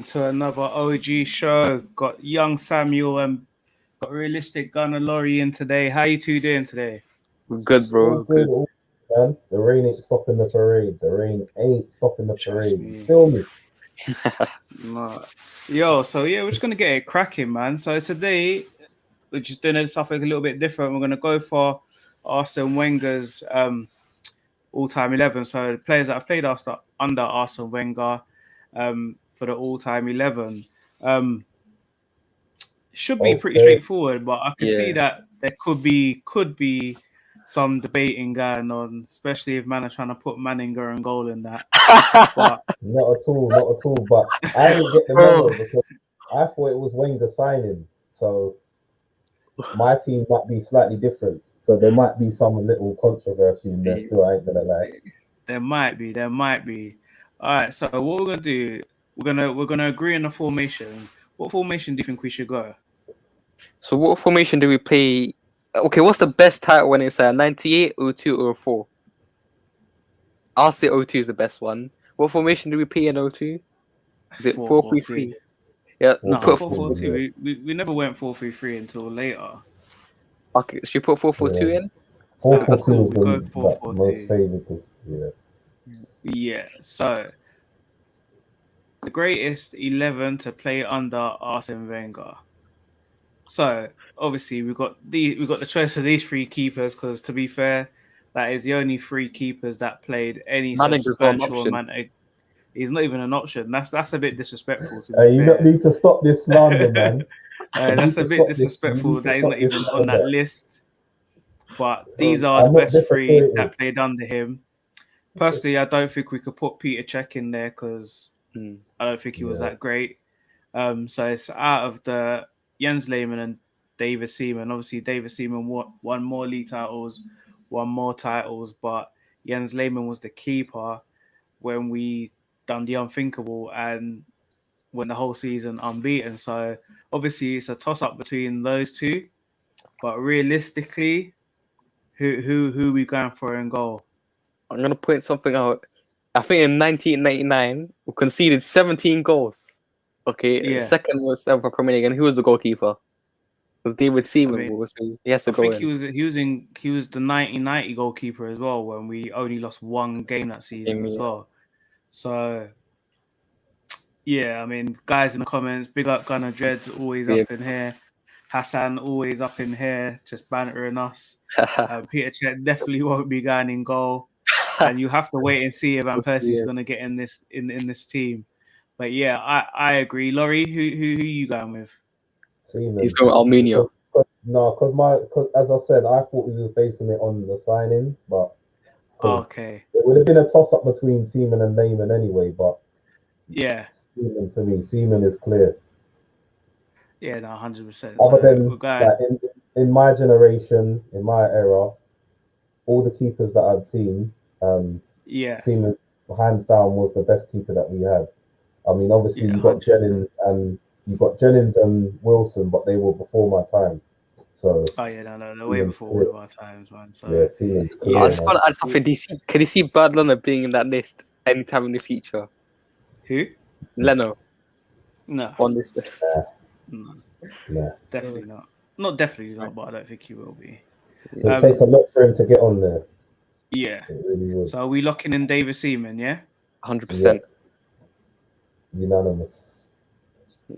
to another OG show. Got young Samuel and got realistic Gunner Laurie in today. How you two doing today? Good, All bro. good, Good. all good, man. The rain ain't stopping the parade. The rain ain't stopping the Trust parade. You me. feel me? Nah. Yo, so yeah, we're just gonna get it cracking, man. So today we're just doing something a little bit different. We're gonna go for Arsene Wenger's all-time 11. So the players that have played under Arsene Wenger for the all-time 11. Should be pretty Okay. straightforward, but I can see Yeah. that there could be some debating going on, especially if man are trying to put Manninger and goal in that. But Not at all, not at all. But I didn't get the Bro. memo because I thought it was Wenger signings. So my team might be slightly different. So there might be some little controversy in there still. I ain't gonna lie. there might be. All right, so what we're gonna do, we're gonna agree on a formation. What formation do you think we should go? So what formation do we play? Okay, what's the best title when it's 98, 02, 04? I'll say 02 is the best one. What formation do we play in 02? Is it 4-3-3? Yeah, No, put 4-4-2. We never went 4-3-3 until later. Okay, should we put 4-4-2 in? 4-4-2 That's cool. is We go the 4-4-2. most favourite. Yeah. Yeah, so the greatest 11 to play under Arsene Wenger. So obviously we got the choice of these three keepers because to be fair, that is the only three keepers that played any Manninger's not an substantial option. amount. He's not even an option. That's a bit disrespectful to Hey, be you fair. don't need to stop this slander, man. You That's need a to bit stop this. You disrespectful need to that he's stop not this even on that slander. list. But these are I'm the not best three disappointed. that played under him. Personally, I don't think we could put Peter Cech in there because I don't think he was that great. So it's out of the Jens Lehmann and David Seaman. Obviously, David Seaman won more league titles, won more titles, but Jens Lehmann was the keeper when we done the unthinkable and went the whole season unbeaten. So obviously, it's a toss up between those two. But realistically, who we going for in goal? I'm gonna point something out. I think in 1999 we conceded 17 goals. Okay, Yeah. second was for Premier League, and who was the goalkeeper? It was David Seaman. I mean, He has to I go think in. he was the 1990 goalkeeper as well when we only lost one game that season as well. So yeah, I mean, guys in the comments, big up Gunner Dread, always up in here. Hassan always up in here, just bantering us. Peter Cech definitely won't be going in goal, and you have to wait and see if Van Persie's going to get in this team. But yeah, I agree. Laurie, who you going with? Seaman. He's going Armenia. Because as I said, I thought we were basing it on the signings, but Okay, it would have been a toss up between Seaman and Lehman anyway. But yeah, Seaman for me, Seaman is clear. yeah, no, 100%. Other So than we're going. like in my generation, in my era, all the keepers that I'd seen, Yeah, Seaman hands down was the best keeper that we had. I mean, obviously yeah, you got 100%. Jennings and Wilson, but they were before my time. So Oh yeah, no, they're way before all of our times, man. So yeah, Seaman's clear. I just want to add something. Can you see Bad Leno being in that list anytime in the future? Who? Leno No, on this list. Nah. definitely not. Not definitely not, but I don't think he will be. It'll take a lot for him to get on there. Yeah. It really would. So are we locking in David Seaman? Yeah. 100%. Unanimous.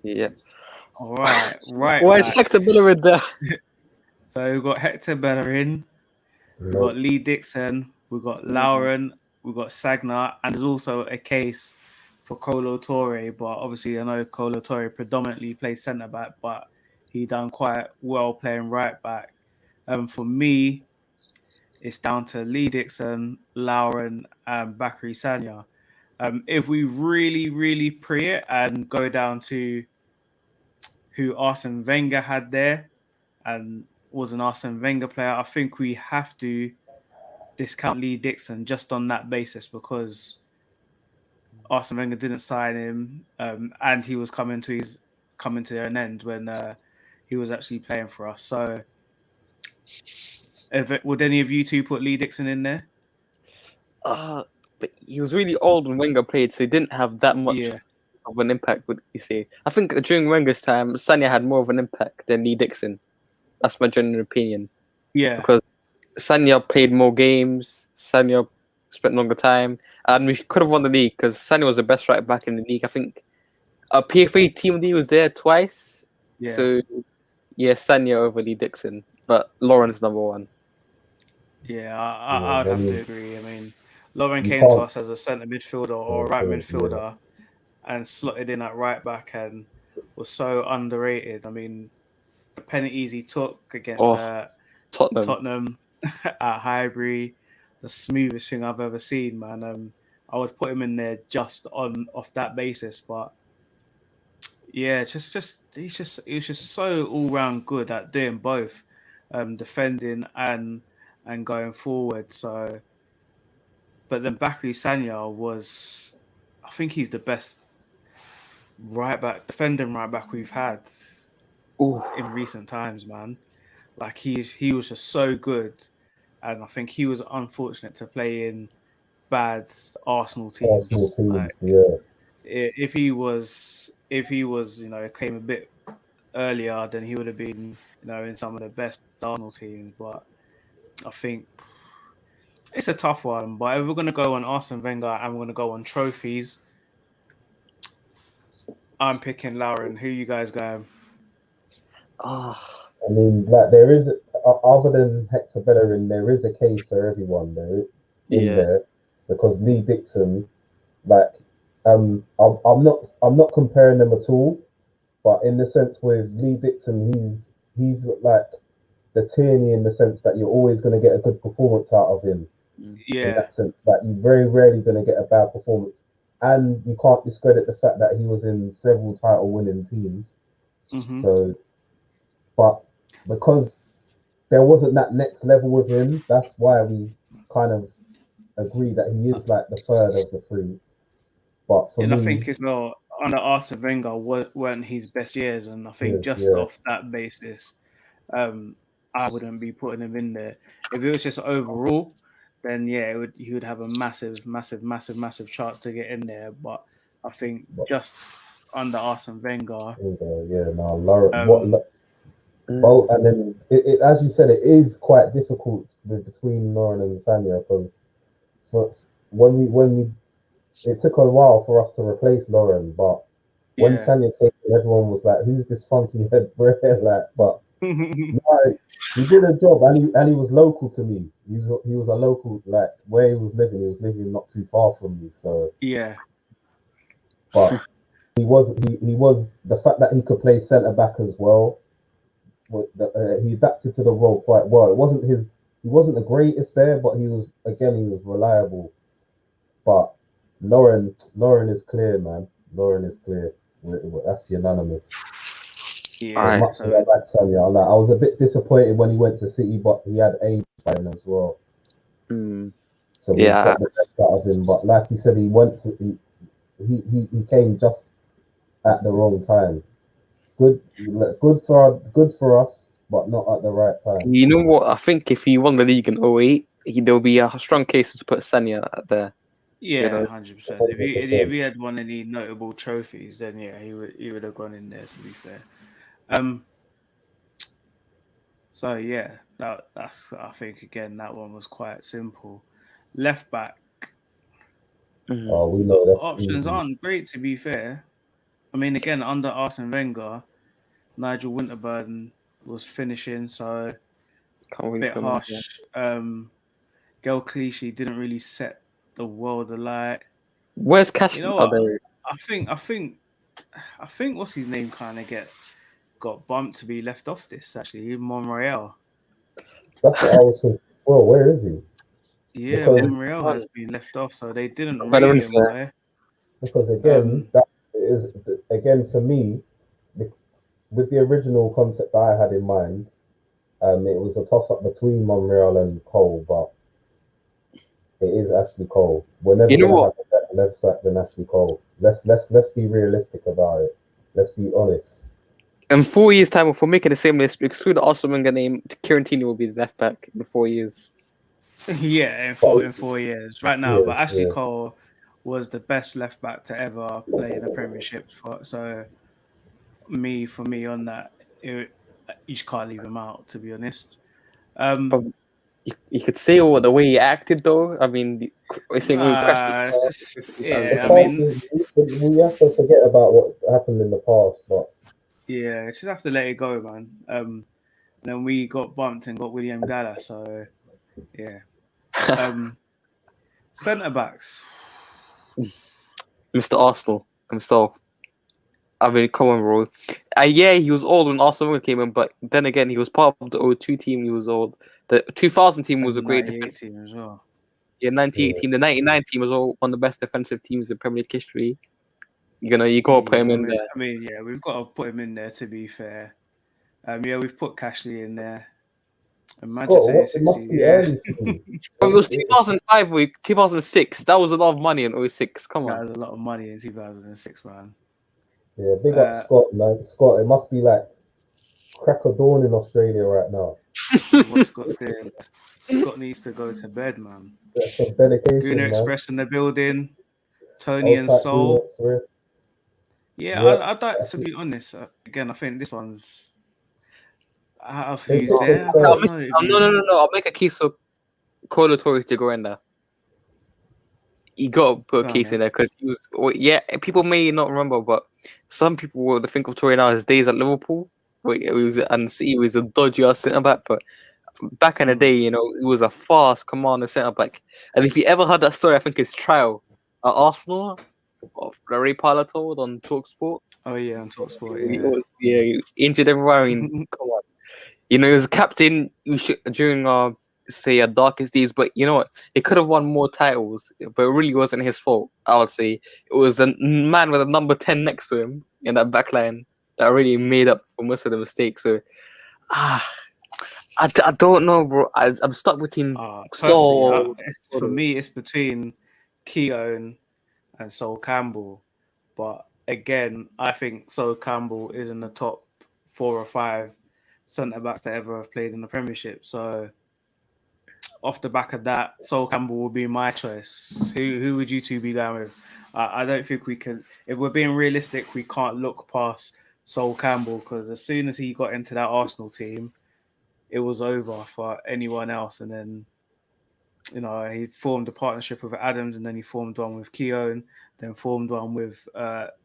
Yeah. All right. Right. Why is Hector Bellerin there? So we've got Hector Bellerin, we've got Lee Dixon, we've got Lauren, we've got Sagna, and there's also a case for Kolo Torre. But obviously, I know Kolo Torre predominantly plays centre back, but he done quite well playing right back. For me, it's down to Lee Dixon, Lauren, and Bakary Sagna. If we really, really pre it and go down to who Arsene Wenger had there and was an Arsene Wenger player, I think we have to discount Lee Dixon just on that basis because Arsene Wenger didn't sign him, and he was coming to an end when he was actually playing for us. So, would any of you two put Lee Dixon in there? But he was really old when Wenger played, so he didn't have that much of an impact would you say? I think during Wenger's time, Sanya had more of an impact than Lee Dixon. That's my general opinion. Yeah, Because Sanya played more games, Sanya spent longer time, and we could have won the league because Sanya was the best right back in the league. I think PFA Team D was there twice. yeah. So, yeah, Sanya over Lee Dixon. But Lauren's number one. Yeah, Yeah, I would I have to mean, agree. I mean, Lauren you came to can't. us as a centre midfielder or a right Yeah. midfielder and slotted in at right back and was so underrated. I mean, the penalties he took against Oh, Tottenham. Tottenham at Highbury, the smoothest thing I've ever seen, man. I would put him in there just on off that basis, but yeah, he's just so all round good at doing both, defending and going forward. So, but then Bakary Sanya was, I think he's the best defending right back we've had Ooh. in recent times, man. Like he was just so good, and I think he was unfortunate to play in bad Arsenal teams. Arsenal teams, Like yeah. if he was came a bit earlier, then he would have been in some of the best Arsenal teams. But I think it's a tough one. But if we're gonna go on Arsene Wenger and we're gonna go on trophies, I'm picking Lauren. Who you guys going? Ah, I mean, like there is, other than Hector Bellerin, there is a case for everyone there in yeah. there, because Lee Dixon, like, I'm not comparing them at all, but in the sense with Lee Dixon, he's like the Tierney in the sense that you're always going to get a good performance out of him. In Yeah, that sense, that you're very rarely going to get a bad performance, and you can't discredit the fact that he was in several title-winning teams. hmm So, but because there wasn't that next level with him, that's why we kind of agree that he is like the third of the three. But for and I me, think as well under Arsene Wenger weren't his best years, and I think yes, just yeah, off that basis, I wouldn't be putting him in there. If it was just overall, then yeah, he would have a massive chance to get in there. But I think but just under Arsene Wenger, yeah, no, Laura, um, both, and then as you said, it is quite difficult between Lauren and Sanya, because for when we it took a while for us to replace Lauren, but when yeah, Sanya came in, everyone was like, "Who's this funky head bro?" Like, but no, he did a job, and he was local to me. He was a local, like where he was living. He was living not too far from me, so. yeah, But he was the fact that he could play centre back as well. He adapted to the role quite well. He wasn't the greatest there, but he was reliable. But Lauren is clear, man. Lauren is clear. That's unanimous. yeah. As Alright. much as I like Sanya, I was a bit disappointed when he went to City, but he had age by him as well. So we Yeah. got the best out of him. But like you said, he came just at the wrong time. Good for us, but not at the right time. You know what? I think if he won the league in 08, there'll be a strong case to put Sanya there. Yeah, know, 100%. If he had won any notable trophies, then yeah, he would have gone in there. To be fair, so yeah, that's I think again that one was quite simple. Left back Oh, we know that's options easy. aren't great. To be fair, I mean again under Arsene Wenger, Nigel Winterburn was finishing, so Can't a really bit put him in there. harsh. Gail Clichy didn't really set the world alight. Where's Cash? You know Are what? they? I think what's his name kind of got bumped to be left off this actually. Monreal. That's what I was thinking. Well, where is he? Yeah, Because Monreal has been left off, so they didn't rate Bellerin's him, there. boy. again, that is again for me, with the original concept that I had in mind. It was a toss up between Monreal and Cole, but it is Ashley Cole. We're never You know gonna what? have a better left back than Ashley Cole. Let's be realistic about it. Let's be honest. In 4 years' time, if we're making the same list, exclude the Arsene Wenger name, Kieran Tierney will be the left back in 4 years. Yeah, in But 4 years right now. yeah, But Ashley yeah. Cole was the best left back to ever play in the Premiership. So for me on that, you just can't leave him out, to be honest. But you could say all the way he acted, though. I mean, I think we pressed yeah, I The past, mean, we have to forget about what happened in the past, but yeah, just have to let it go, man. Then we got bumped and got William Galla, so yeah. Centre backs. Mr. Arsenal himself. I mean, come on, bro. Yeah, he was old when Arsene Wenger came in, but then again, he was part of the 02 team. He was old. The 2000 team was And a the great 98 defense. team as well. Yeah, 98 Yeah. team. The 99 team was all one of the best defensive teams in Premier League history. You got to put him Yeah, in there. I mean, yeah, we've got to put him in there, to be fair. Yeah, we've put Cashley in there. Imagine Scott, saying what, it 60, must be yeah. early for you. But it was 2005, 2006. That was a lot of money in 06. Come That on. was a lot of money in 2006, man. Yeah, big up Scott, man. Scott, it must be like crack of dawn in Australia right now. What Scott's doing. Scott needs to go to bed, man. That's some dedication, Gooner man. Express in the building. Tony Old and type Soul. Express. Yeah, Yep. I don't, to be honest, again, I think this one's out of Think who's so, there. think I so. don't know. No. I'll make a case for Colo Torre to go in there. You got to put a Go on, case in then. there because he was. Well, yeah, people may not remember, but some people will think of Torre now his days at Liverpool. Wait, he was he was a dodgy ass centre back, but back in the day, you know, he was a fast commander centre back. And if you ever heard that story, I think it's trial at Arsenal of Ray Parlour told on Talksport. Oh, yeah, on Talksport, He yeah. was, he injured everyone. I mean, come on. You know, he was a captain during our say our darkest days, but you know what? He could have won more titles, but it really wasn't his fault. I would say it was the man with the number 10 next to him in that back line that really made up for most of the mistakes. So, I don't know, bro. I'm stuck between Personally, Saul. for me, it's between Keown and Sol Campbell. But again, I think Sol Campbell is in the top 4 or 5 centre backs that ever have played in the Premiership. So off the back of that, Sol Campbell will be my choice. Who would you two be going with? I don't think we can. If we're being realistic, we can't look past Sol Campbell because as soon as he got into that Arsenal team, it was over for anyone else. And then, you know, he formed a partnership with Adams, and then he formed one with Keown, then formed one with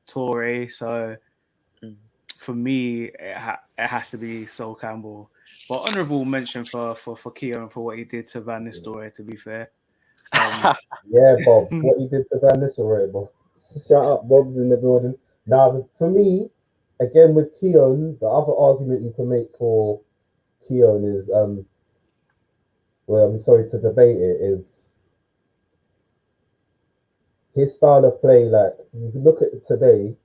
Torre. So for me, it has to be Sol Campbell. But honourable mention for Keown for what he did to Van Nistelrooy, to be fair. Yeah, Bob. What you did to Van Nistelrooy, Bob. Shout out, Bob's in the building. Now, for me, again with Keown, the other argument you can make for Keown is, well, I'm sorry to debate it, is his style of play. Like, you look at it today,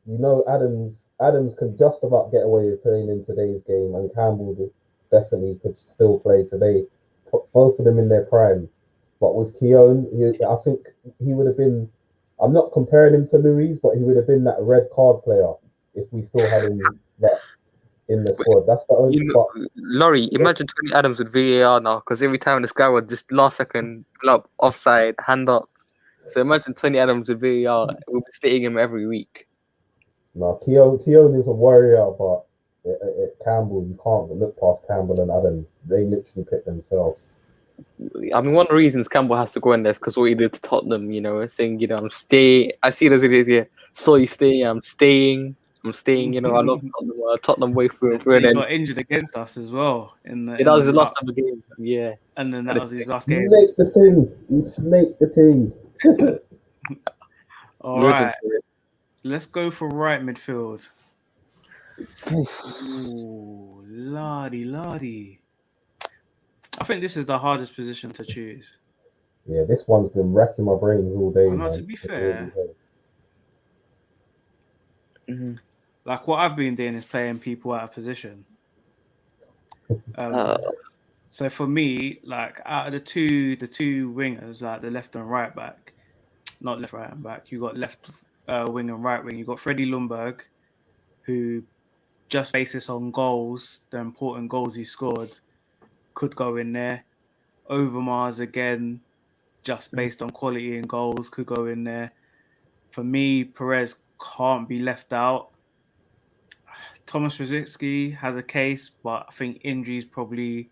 you know, Adams can just about get away with playing in today's game, and Campbell definitely could still play today. Both of them in their prime. But with Keown, I think he would have been. I'm not comparing him to Louise, but he would have been that red card player if we still had him that in the squad. That's the only. You know, But Laurie, imagine Tony Adams with VAR now, because every time this guy would just last second pull up, offside, hand up. So imagine Tony Adams with VAR. We'll be stating him every week. no, Keown is a warrior, but Campbell, you can't look past Campbell and Adams. They literally pick themselves. I mean, one of the reasons Campbell has to go in there is because what he did to Tottenham, you know, saying, you know, I'm staying. I see it as it is here. So you stay, I'm staying. You know, I love Tottenham, Tottenham way through and through. He And then got injured against us as well in the it in was the the last cup, time of the game. Yeah. and then that was his last game. Snake the team. He snaked the team. All right, let's go for right midfield. Ooh, lardy. I think this is the hardest position to choose. Yeah, this one's been racking my brains all day, I know, man. to be It really fair, has. like what I've been doing is playing people out of position. So for me, like out of the two wingers, like the left and right back, not left right and back, you got left wing and right wing. You got Freddie Ljungberg, who just basis on goals, the important goals he scored, could go in there. Overmars again, just based on quality and goals, could go in there. For me, Perez can't be left out. Thomas Rosicky has a case, but I think injuries probably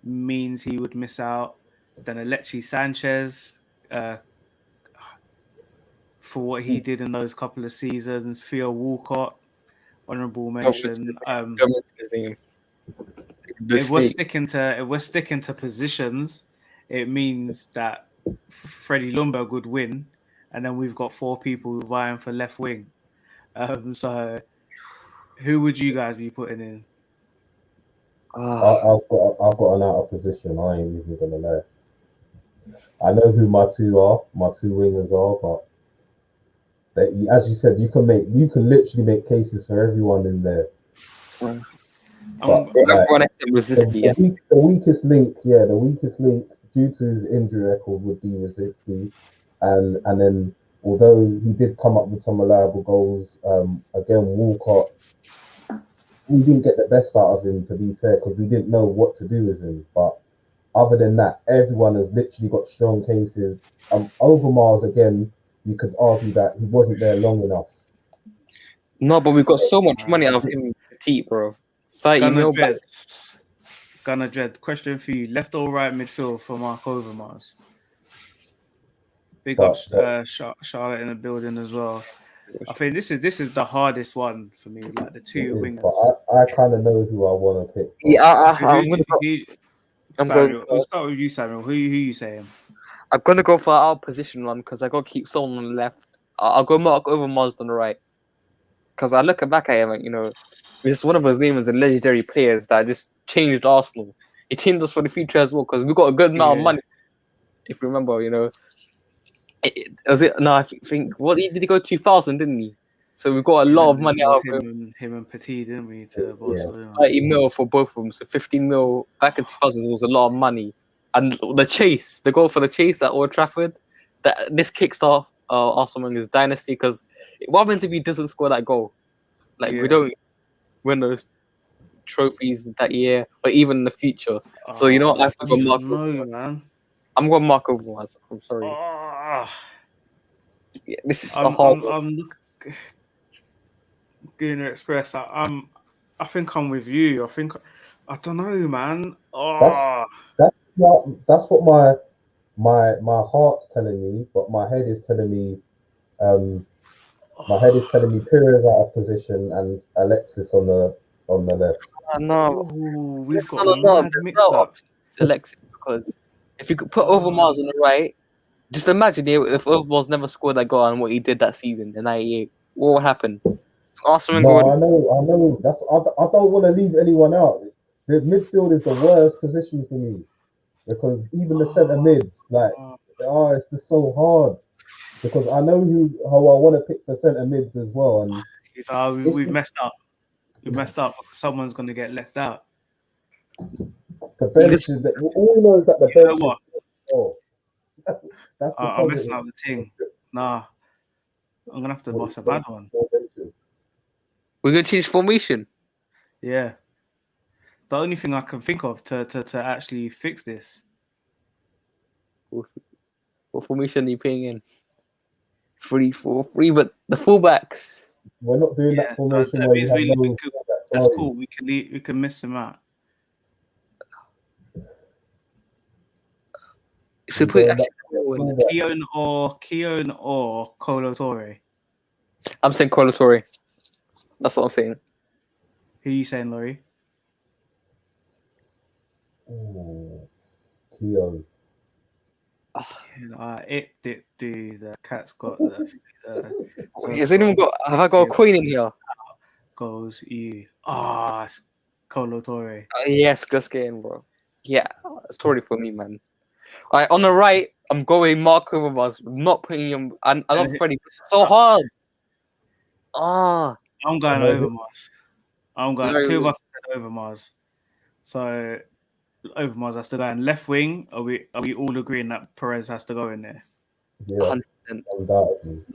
means he would miss out. Then Alexis Sanchez, for what he did in those couple of seasons. Theo Walcott, honourable mention. His name. If we're sticking to positions, it means that Freddie Ljungberg would win, and then we've got 4 people vying for left wing. So, who would you guys be putting in? I've got an out of position. I ain't even gonna lie. I know who my two wingers are, but as you said, you can literally make cases for everyone in there. But the weakest link due to his injury record would be Rosicky, and then although he did come up with some reliable goals, again Walcott, we didn't get the best out of him, to be fair, because we didn't know what to do with him. But other than that, everyone has literally got strong cases. Overmars, again, you could argue that he wasn't there long enough. No, but we got so much money out of him, Petit, bro. 30 mil. Gunnar Dread, question for you: left or right midfield for Mark Overmars? Big up Charlotte in the building as well. I think this is the hardest one for me, like the two wingers. But I kind of know who I want to pick. Yeah, I'm gonna go. We'll start with you, Samuel. Who you saying? I'm gonna go for our position one because I gotta keep someone on the left. I'll go Mark Overmars on the right. Because I look back at him, and, just one of his names and legendary players that just changed Arsenal. It changed us for the future as well because we got a good amount of money. If you remember, I think what did he go 2000, didn't he? So we got a lot of money out of him and Petit, didn't we? To Barcelona. 30 mil for both of them, so 15 mil back in 2000 was a lot of money. And the goal for the chase at Old Trafford, this kickstart Arsene Wenger's dynasty. Because what happens if he doesn't score that goal? We don't win those trophies that year, or even in the future. So I have to go Mark Overmars. Man. I'm going Mark Overmars. I'm sorry. Yeah, this is the hard one. I'm Gooner Express. I think I'm with you. I don't know, man. That's what my heart's telling me, but my head is telling me Pires out of position and Alexis on the left. No, we've got mad mix-ups. Alexis, because if you could put Overmars on the right, just imagine if Overmars never scored that goal and what he did that season in '98, what would happen? I know. I don't want to leave anyone out. The midfield is the worst position for me because even the centre mids, it's just so hard. Because I know how I want to pick for centre mids as well, and we've messed up. We've messed up. Someone's going to get left out. The bench is all we know is that the bench. What? That's the I'm messing up the thing. Nah, I'm gonna have to boss a bad one. We're gonna change formation. Yeah, the only thing I can think of to actually fix this. What formation are you playing in? 3-4-3, but the fullbacks. We're not doing that formation. That's cool. We can miss them out. So put Keown or Kolo Toure. I'm saying Kolo Toure. That's what I'm saying. Who are you saying, Laurie? Keown. The cat's got has anyone got? Have I got a coin in here? Goes you. It's Kolo Toure. Yes, just getting, bro. Yeah, it's Toure for me, man. All right, on the right, I'm going Mark Overmars. I'm not putting him. I love Freddie. So hard. I'm going Overmars. Two of us said Overmars. So Overmars has to go. And left wing, are we all agreeing that Perez has to go in there? Yeah, 100%.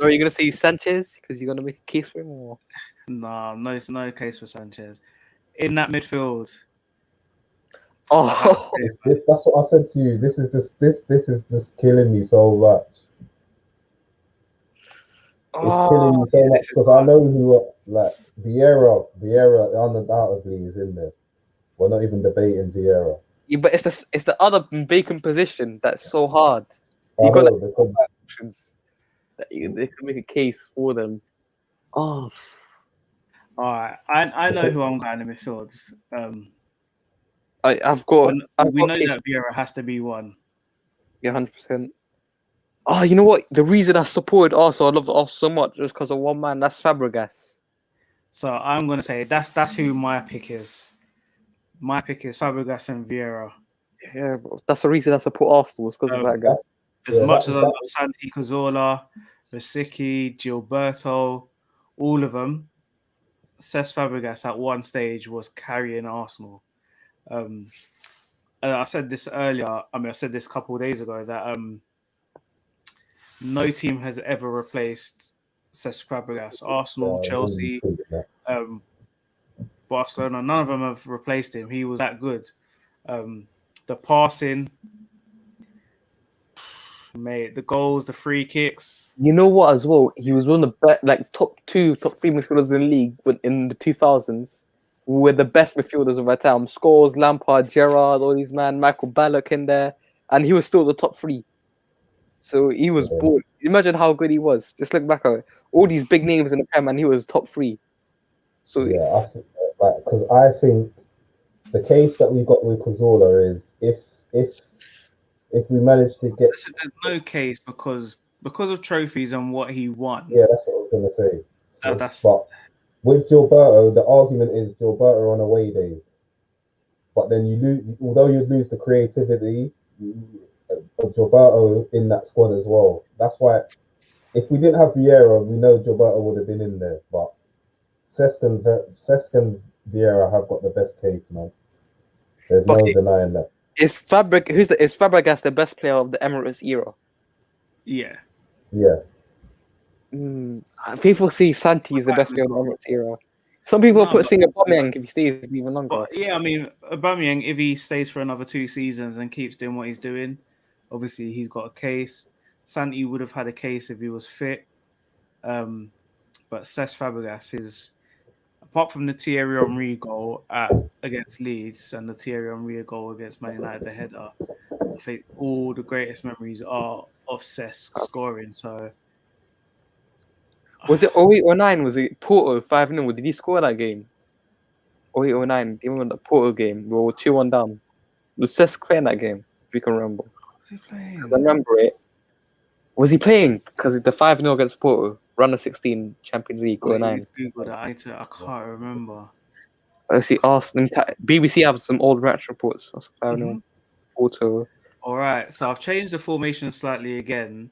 Are you gonna say Sanchez because you're gonna make a case for him, or? No, it's no case for Sanchez. In that midfield, Oh, That's what I said to you. This is just killing me so much. It's killing me so yeah, much this is because I hard. know who like Vieira undoubtedly is in there. We're not even debating Vieira. yeah, but it's the other vacant position that's so hard. I You got like know because options that they can make a case for them. Oh, All right, I know who I'm going in midfield. I've got We know case. that Vieira has to be one. Yeah, 100%. Oh, you know what? The reason I supported Arsenal, I love Arsenal so much, is because of one man. That's Fabregas. So I'm gonna say that's who my pick is. My pick is Fabregas and Vieira. Yeah, bro. That's the reason I support Arsenal, was because of that guy. that, As yeah, much as I love that Santi Cazorla, Rosicky, Gilberto, all of them, Cesc Fabregas at one stage was carrying Arsenal. Um, I said this earlier. I mean, I said this a couple of days ago that no team has ever replaced Cesc Fabregas. Arsenal, really Chelsea, true, that. um, Barcelona, none of them have replaced him. He was that good. The passing, mate, the goals, the free kicks. You know what, as well? He was one of the best, like top 3 midfielders in the league in the 2000s. Were the best midfielders of our time. Scholes, Lampard, Gerrard, all these man, Michael Ballack in there, and he was still the top 3. So he was Yeah, bored. Imagine how good he was. Just look back at it. All these big names in the Prem, and he was top 3. So yeah. I think like because I think the case that we got with Cazorla is if we manage to get There's no case because of trophies and what he won. yeah, that's what I was gonna say. So, That's but with Gilberto, the argument is Gilberto on away days. But then you lose, although you lose the creativity of Gilberto in that squad as well. That's why if we didn't have Vieira, we know Gilberto would have been in there. But Cesc and Vieira have got the best case, man. There's but no denying that. is Fabregas the best player of the Emirates era? yeah. Yeah, People say Santi is the best player of the Emirates era. Some people No, put Singer Aubameyang if he stays even longer. but yeah, I mean, Aubameyang, if he stays for another 2 seasons and keeps doing what he's doing, obviously he's got a case. Santi would have had a case if he was fit. But Cesc Fabregas is, apart from the Thierry Henry goal against Leeds and the Thierry Henry goal against Man United, the header, I think all the greatest memories are of Cesc scoring. So Was it 08 or 09? Was it Porto 5-0? Did he score that game? 08 or 09? Do you remember the Porto game? We were 2-1 down. Was Cesc playing that game? If you can remember. what's he playing? I remember it. Was he playing? Because the 5-0 against Porto, round of 16 Champions League Wait, 09. Google that. I can't remember. I see Arsenal. BBC have some old match reports. 5-0 Mhm. Porto. All right, so I've changed the formation slightly again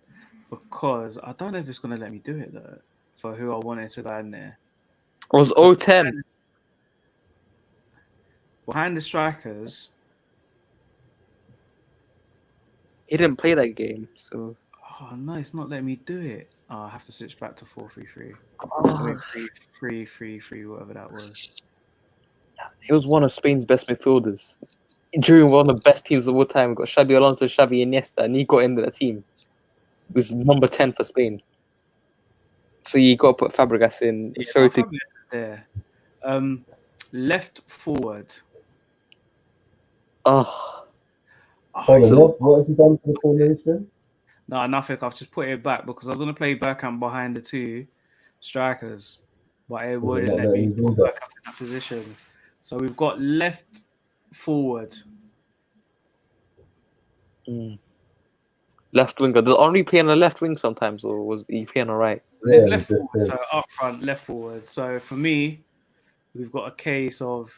because I don't know if it's going to let me do it though for who I wanted to go in there. It was 010. Behind the strikers, He didn't play that game, so. oh no, it's not letting me do it. Oh, I have to switch back to 4-3-3. Oh, 3-3-3, whatever that was. he was one of Spain's best midfielders. During one of the best teams of all time, we got Xabi Alonso, Xavi Iniesta, and he got into the team. He was number 10 for Spain. So you got to put Fabregas in. Yeah, Sorry no, to. Fabregas is there. Left forward. Oh, Oh, hold on. so, What have you done to the formation? no, nothing. I've just put it back because I was going to play Bergkamp behind the two strikers, but it Was it wouldn't not let letting me you do put that? Bergkamp in that position. So we've got left forward. left winger. Does Henry play on the left wing sometimes, or was he playing on the right? So there's Yeah, left he just forward, did. so up front, left forward. So for me, we've got a case of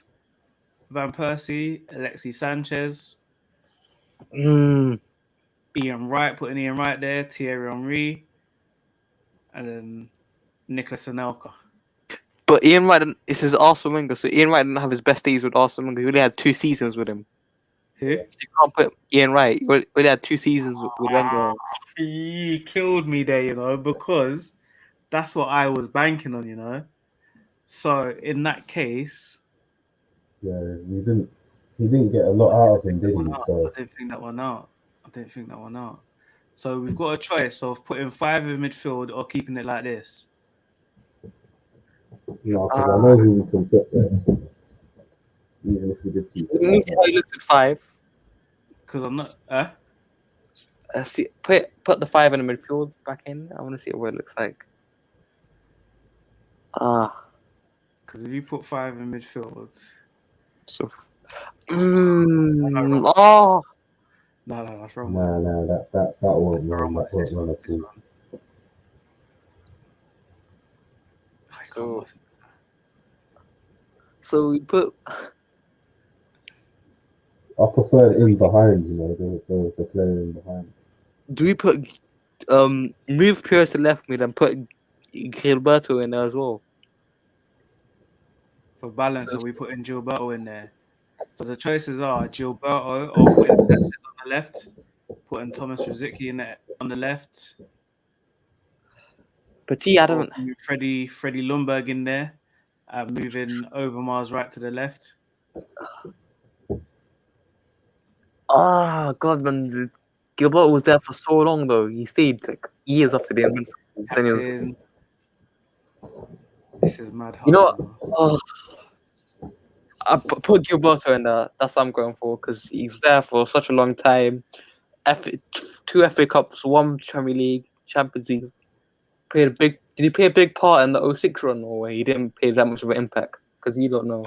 Van Persie, Alexis Sanchez, Mm. Ian Wright, putting Ian Wright there, Thierry Henry, and then Nicolas Anelka. But Ian Wright, this is Arsene Wenger, so Ian Wright didn't have his best days with Arsene Wenger. He only had 2 seasons with him. Who? So you can't put Ian Wright. He only had 2 seasons with Wenger. He killed me there, because that's what I was banking on. So in that case, Yeah, you didn't. he didn't get a lot out of him, did he? I So didn't think that one out. I didn't think that one out. So we've got a choice of putting 5 in midfield or keeping it like this. no, because I know who we can put there, even if we did keep it Let me like see how that. he looks at 5. Because I'm not. See, put the 5 in the midfield back in. I want to see what it looks like. Because if you put 5 in midfield, So. wrong. Oh, no, that's wrong. Nah, that won't Wrong run. one. That It's won't this run one. at This all. one. I can't So- bust it. so we put. I prefer it in behind, the player in behind. Do we put move Pierce to left mid and put Gilberto in there as well? For balance, So- are we putting Gilberto in there? So the choices are Gilberto or putting Sanchez on the left, putting Thomas Rosicky in there on the left, But I or don't. putting Freddie Lundberg in there, moving Overmars right to the left. God, man, Gilberto was there for so long though. He stayed like years after the Invincibles. And he was, Captain. This is mad hard. you know what? You know? Oh, I put Gilberto in there. That's what I'm going for because he's there for such a long time. Two FA Cups, one Premier League, Champions League. Did he play a big part in the 06 run, or he didn't play that much of an impact? Because you don't know.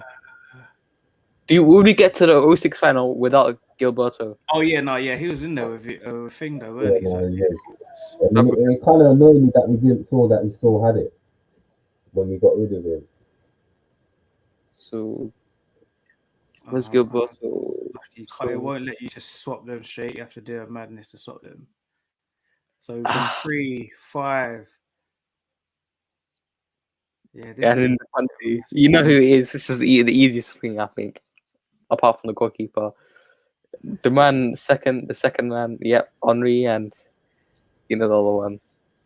Would we get to the 06 final without Gilberto? Oh yeah, no, yeah, he was in there with a thing though, Yeah, weren't he? no, So, he was. I mean, it kind of annoyed me that we didn't feel that he still had it when we got rid of him. So where's Gilberto? It won't let you just swap them straight. You have to do a madness to swap them. So we've done 3, 5. Yeah, this And is in the country, you know who it is. This is the easiest thing, I think, apart from the goalkeeper. The second man, yep, Henry, and the other one.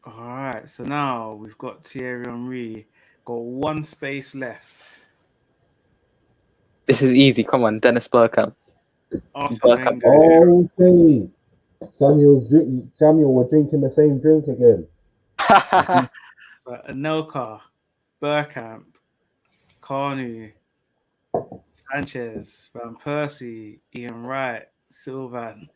all right. So now we've got Thierry Henry. Got one space left. This is easy. Come on, Dennis Bergkamp. Arsene Bergkamp. Wenger. Okay. Samuel were drinking the same drink again. So Anelka, Bergkamp, Carnu, Sanchez, Van Persie, Ian Wright, Sylvan.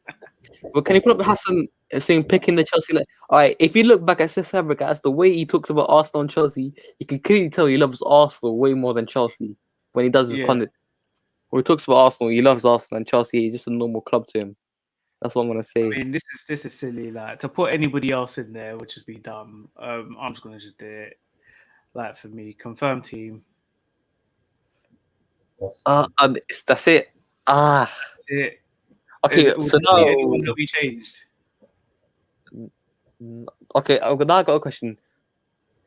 Well, can you put up Hassan saying picking the Chelsea? All right, if you look back at Cesc Fabregas, the way he talks about Arsenal and Chelsea, you can clearly tell he loves Arsenal way more than Chelsea when he does his pundit. When he talks about Arsenal, he loves Arsenal, and Chelsea is just a normal club to him. That's what I'm gonna say. I mean, this is silly. Like to put anybody else in there would just be dumb. I'm just gonna just do it. Like for me, confirmed team. That's it. That's it. Okay, so now anyone that we changed. Okay, now I got a question.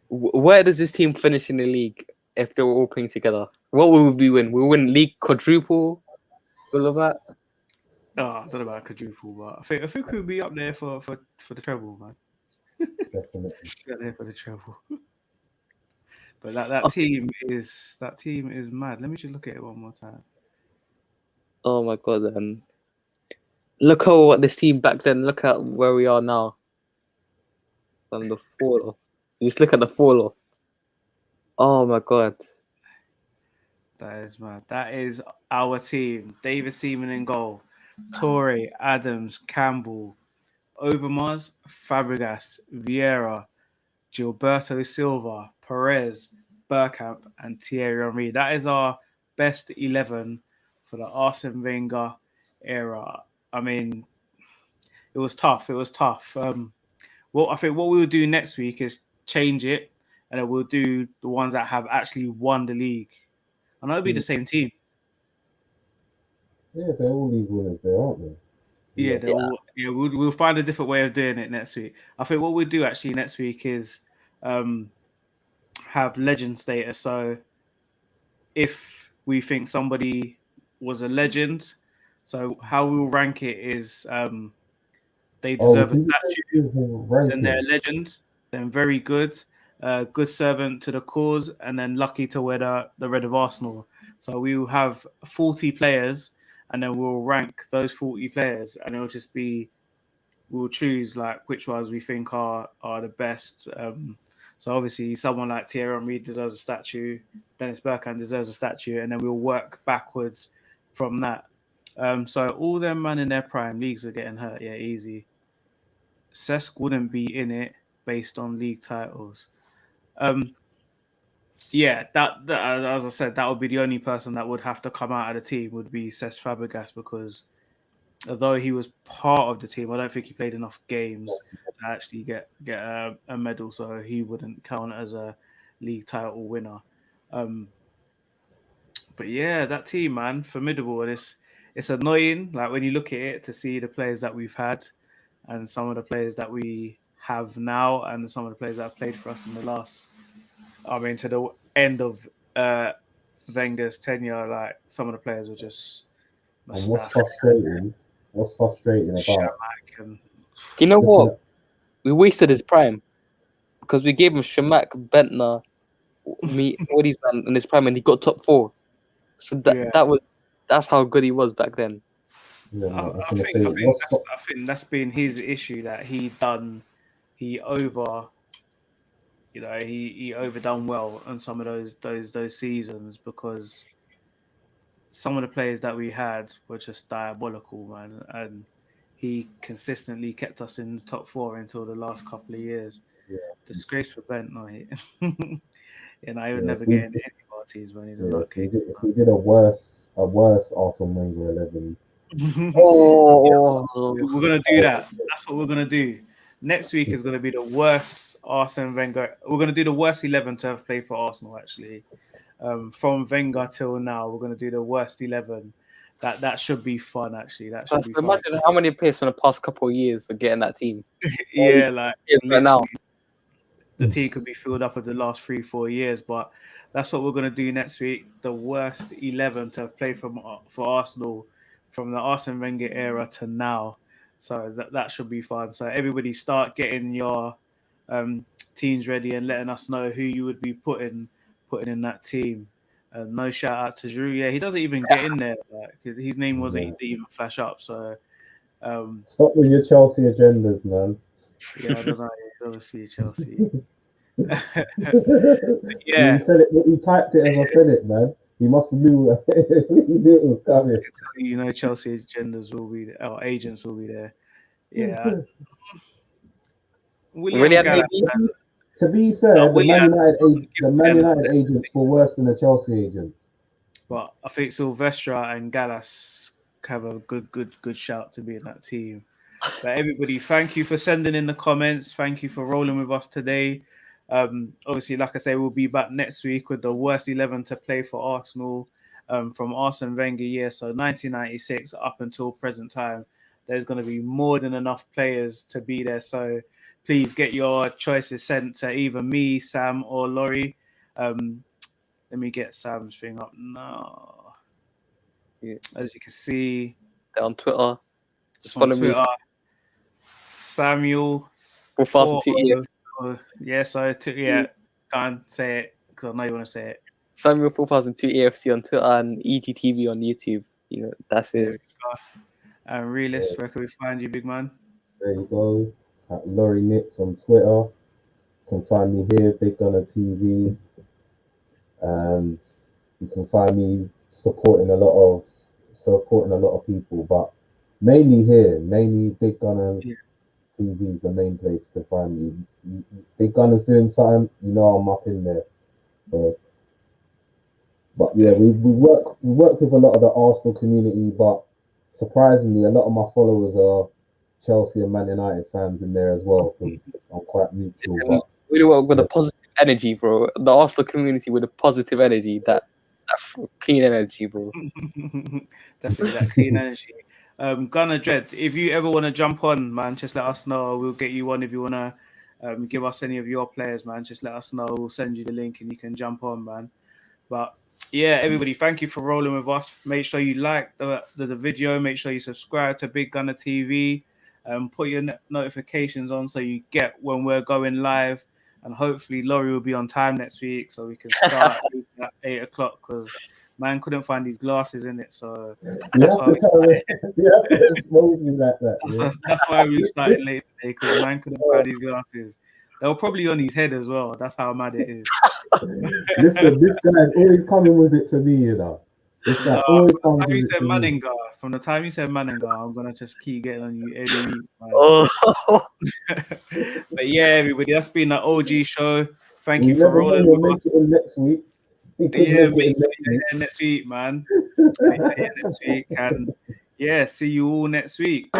Where does this team finish in the league if they were all playing together? What will we win? We win league quadruple. All of that. Oh, I don't know about quadruple, but I think we'll be up there for the treble, man. Definitely. Up there for the treble. But that team is mad. Let me just look at it one more time. Oh my god! Then look at what this team back then. Look at where we are now. On the fall off. Just look at the fall off. Oh my god! That is mad. That is our team. David Seaman in goal. Torre, Adams, Campbell, Overmars, Fabregas, Vieira, Gilberto Silva, Perez, Bergkamp, and Thierry Henry. That is our best 11 for the Arsene Wenger era. I mean, it was tough. It was tough. Well, I think what we'll do next week is change it, and then we'll do the ones that have actually won the league. And it'll be the same team. Yeah, they're all league winners there, aren't they? Yeah, we'll find a different way of doing it next week. I think what we'll do actually next week is have legend status. So if we think somebody was a legend, so how we'll rank it is they deserve a statue, then they're a legend, then very good, good servant to the cause, and then lucky to wear the red of Arsenal. So we will have 40 players, and then we'll rank those 40 players, and it'll just be we'll choose like which ones we think are the best. So obviously, someone like Thierry Henry deserves a statue. Dennis Bergkamp deserves a statue, and then we'll work backwards from that. So all them man in their prime leagues are getting hurt. Yeah, easy. Cesc wouldn't be in it based on league titles. Um, yeah, that as I said, that would be the only person that would have to come out of the team would be Cesc Fabregas because although he was part of the team, I don't think he played enough games to actually get a medal, so he wouldn't count as a league title winner. But yeah, that team, man, formidable, and it's annoying. Like when you look at it to see the players that we've had, and some of the players that we have now, and some of the players that have played for us in the last. I mean, to the end of Wenger's tenure, like some of the players were just. And what's frustrating about And You know looking what? at We wasted his prime because we gave him Shamak, Bentner, me, all these man in his prime, and he got top 4. So that's how good he was back then. yeah, I, man, I was I gonna think say I think that's been his issue that he overdone well on some of those seasons because some of the players that we had were just diabolical, man, and he consistently kept us in the top 4 until the last couple of years. yeah, Disgrace for Bent, no, he he would yeah, never get in any parties when he's a nutcase. if we did a worse Arsene Wenger 11. Oh, We're gonna do that. That's what we're gonna do. Next week is gonna be the worst Arsene Wenger. We're gonna do the worst 11 to have played for Arsenal. Actually, from Wenger till now, we're gonna do the worst 11. That should be fun. Actually, that should be fun. imagine how many players from the past couple of years are getting that team. Yeah, like Right now. the team could be filled up with the last 3-4 years, but that's what we're going to do next week. The worst 11 to have played for Arsenal from the Arsene Wenger era to now. So that should be fun. So everybody start getting your teams ready and letting us know who you would be putting in that team. No shout out to Drew. Yeah, he doesn't even get in there. Like, his name wasn't even flash up. So Stop with your Chelsea agendas, man. yeah, I don't know. He's obviously Chelsea. You Yeah, said it. You typed it as I said it, man. You must have knew you knew it was coming. Chelsea agendas will be there, or agents will be there. Yeah, Really, William had Gallas. maybe? To be fair, No, the William, Man United agents were worse than the Chelsea agents. but I think Silvestre and Gallas have a good shout to be in that team. But everybody, thank you for sending in the comments. Thank you for rolling with us today. Obviously, like I say, we'll be back next week with the worst 11 to play for Arsenal from Arsene Wenger year. So 1996 up until present time, there's going to be more than enough players to be there. So please get your choices sent to either me, Sam, or Laurie. Let me get Sam's thing up now. Yeah. As you can see, On Twitter. Just on follow Twitter, me. Samuel. 4002 Yeah, so can't say it because I know you want to say it. Samuel 4002 AFC on Twitter and EGTV on YouTube. You know, that's There we it. go. And Realist, where can we find you, big man? There you go. At Laurie Nix on Twitter. You can find me here, Big Gunner TV, and you can find me supporting a lot of people, but mainly here, mainly Big Gunner TV is the main place to find me. Big Gunner's doing something, I'm up in there. So, but yeah, we work with a lot of the Arsenal community, but surprisingly, a lot of my followers are Chelsea and Man United fans in there as well because I'm quite neutral. But We work with a positive energy, bro. The Arsenal community with a positive energy, that clean energy, bro. Definitely that clean energy. Gunner Dread, if you ever want to jump on, man, just let us know. We'll get you on if you want to give us any of your players, man. Just let us know. We'll send you the link and you can jump on, man. But yeah, everybody, thank you for rolling with us. Make sure you like the video. Make sure you subscribe to Big Gunner TV. Put your notifications on so you get when we're going live. And hopefully Laurie will be on time next week so we can start at 8 o'clock because man couldn't find his glasses in it, so You that's have why to we tell started. me. You have to expose me like that. Yeah? That's why we started late today, because man couldn't find his glasses. They were probably on his head as well. That's how mad it is. Listen, this guy's always coming with it for me, you know. This guy No, always from comes the time you with it said for me. Manninga, I'm gonna just keep getting on you every week, man. Oh, But yeah, everybody, that's been the OG show. Thank We you for never know rolling you'll with make us. it in next week. He could Yeah, make it make in sure next you're week. here next week, man. Make sure you're here next week, and yeah, see you all next week.